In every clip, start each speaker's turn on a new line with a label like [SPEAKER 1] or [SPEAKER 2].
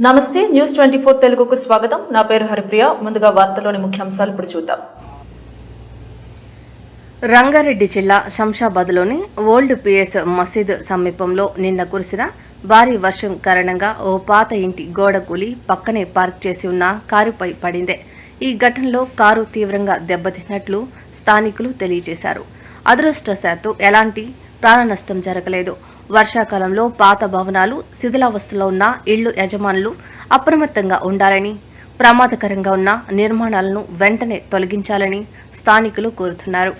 [SPEAKER 1] నమస్తే న్యూస్ 24 తెలుగుకు స్వాగతం. నా పేరు హరిప్రియ. ముందుగా వార్తల్లోని ముఖ్యాంశాలు ఇప్పుడు చూద్దాం.
[SPEAKER 2] రంగారెడ్డి జిల్లా శంషాబాద్లోని ఓల్డ్ పిఎస్ మసీద్ సమీపంలో నిన్న కురిసిన భారీ వర్షం కారణంగా ఓ పాత ఇంటి గోడ కూలి పక్కనే పార్క్ చేసి ఉన్న కారుపై పడింది. ఈ ఘటనలో కారు తీవ్రంగా దెబ్బతిన్నట్లు స్థానికులు తెలియజేశారు. అదృష్టవశాత్తు ఎలాంటి ప్రాణ నష్టం జరగలేదు. వర్షాకాలంలో పాత భవనాలు శిథిలావస్థలో ఉన్న ఇళ్లు యజమానులు అప్రమత్తంగా ఉండాలని, ప్రమాదకరంగా ఉన్న నిర్మాణాలను వెంటనే తొలగించాలని స్థానికులు కోరుతున్నారు.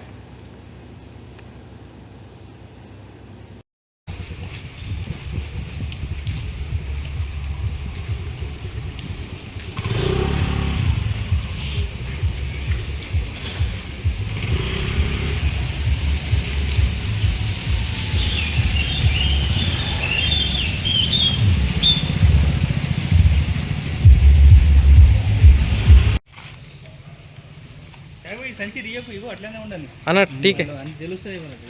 [SPEAKER 3] సంచి రియకు ఇగో అట్లనే ఉండాలి
[SPEAKER 4] అన్న టీకే
[SPEAKER 3] అని తెలుస్తుంది
[SPEAKER 4] మనకి